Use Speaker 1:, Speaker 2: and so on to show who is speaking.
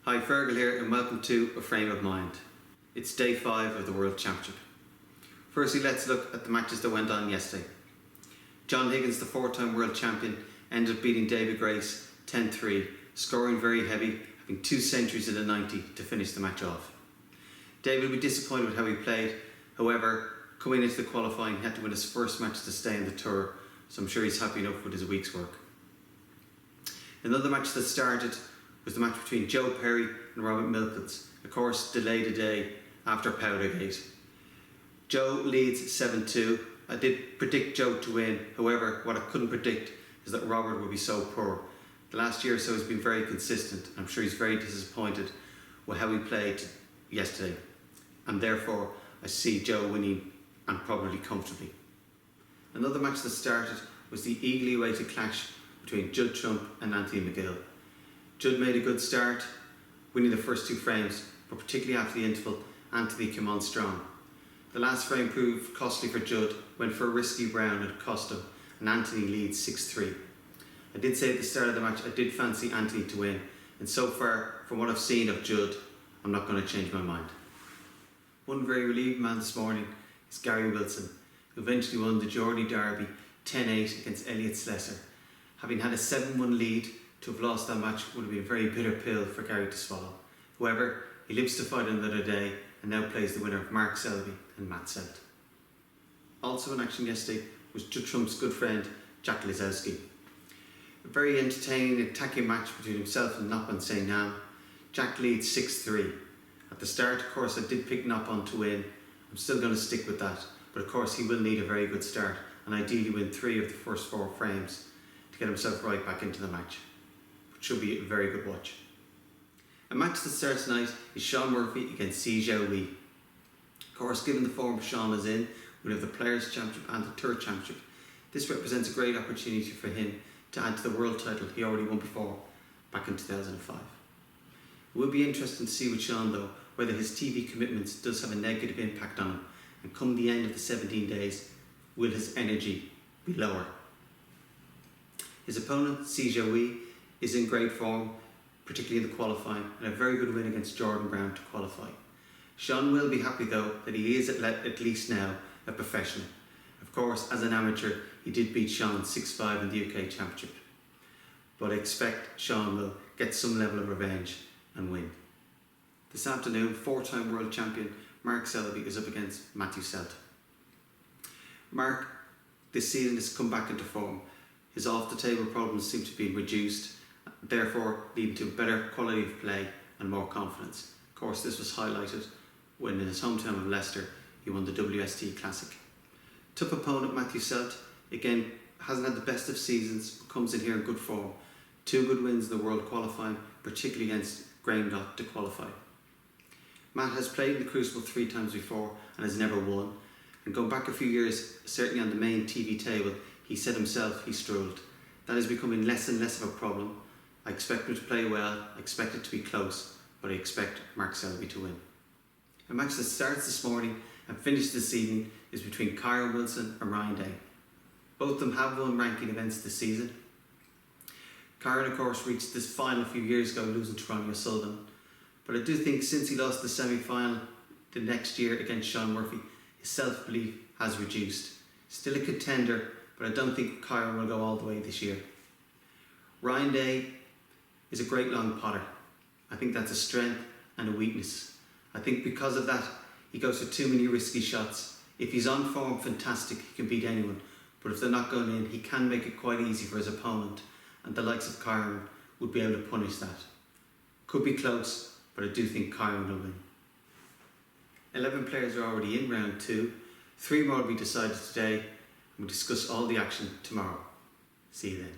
Speaker 1: Hi, Fergal here and welcome to A Frame of Mind. It's day 5 of the World Championship. Firstly, let's look at the matches that went on yesterday. John Higgins, the 4-time world champion, ended up beating David Grace 10-3, scoring very heavy, having 2 centuries in the 90 to finish the match off. David will be disappointed with how he played. However, coming into the qualifying, he had to win his first match to stay in the tour, so I'm sure he's happy enough with his week's work. Another match that started was the match between Joe Perry and Robert Milkins, of course delayed a day after Powdergate. Joe leads 7-2. I did predict Joe to win, however what I couldn't predict is that Robert would be so poor. The last year or so has been very consistent. I'm sure he's very disappointed with how he played yesterday, and therefore I see Joe winning and probably comfortably. Another match that started was the eagerly awaited clash between Judd Trump and Anthony McGill. Judd made a good start, winning the first 2 frames, but particularly after the interval, Anthony came on strong. The last frame proved costly for Judd, went for a risky round and it cost him, and Anthony leads 6-3. I did say at the start of the match I did fancy Anthony to win, and so far, from what I've seen of Judd, I'm not going to change my mind. One very relieved man this morning is Gary Wilson, who eventually won the Geordie Derby 10-8 against Elliot Slessor. Having had a 7-1 lead, to have lost that match would have been a very bitter pill for Gary to swallow. However, he lives to fight another day and now plays the winner of Mark Selby and Matt Selt. Also in action yesterday was Judd Trump's good friend Jack Lisowski. A very entertaining, attacking match between himself and Noppon St. Nam. Jack leads 6-3. At the start, of course, I did pick Noppon to win. I'm still going to stick with that, but of course he will need a very good start and ideally win 3 of the first 4 frames to get himself right back into the match. Should be a very good watch. A match that starts tonight is Shaun Murphy against Selby. Of course, given the form Shaun is in, we have the Players' Championship and the Tour Championship. This represents a great opportunity for him to add to the world title he already won before, back in 2005. It will be interesting to see with Shaun though, whether his TV commitments does have a negative impact on him, and come the end of the 17 days, will his energy be lower? His opponent, Selby, is in great form, particularly in the qualifying, and a very good win against Jordan Brown to qualify. Shaun will be happy though that he is at least now a professional. Of course, as an amateur, he did beat Shaun 6-5 in the UK Championship. But I expect Shaun will get some level of revenge and win. This afternoon, 4-time world champion Mark Selby is up against Matthew Selt. Mark, this season, has come back into form. His off-the-table problems seem to be reduced, therefore leading to better quality of play and more confidence. Of course, this was highlighted when in his hometown of Leicester he won the WST Classic. Tough opponent Matthew Selt, again hasn't had the best of seasons, but comes in here in good form. 2 good wins in the world qualifying, particularly against Graham Gott to qualify. Matt has played in the Crucible 3 times before and has never won, and going back a few years, certainly on the main TV table, he said himself he struggled. That is becoming less and less of a problem. I expect him to play well, I expect it to be close, but I expect Mark Selby to win. A match that starts this morning and finishes this evening is between Kyren Wilson and Ryan Day. Both of them have won ranking events this season. Kyren, of course, reached this final a few years ago, losing to Ronnie O'Sullivan. But I do think since he lost the semi-final the next year against Shaun Murphy, his self-belief has reduced. Still a contender, but I don't think Kyren will go all the way this year. Ryan Day is a great long potter. I think that's a strength and a weakness. I think because of that, he goes for too many risky shots. If he's on form, fantastic, he can beat anyone. But if they're not going in, he can make it quite easy for his opponent, and the likes of Kyren would be able to punish that. Could be close, but I do think Kyren will win. 11 players are already in round 2. 3 more will be decided today, and we'll discuss all the action tomorrow. See you then.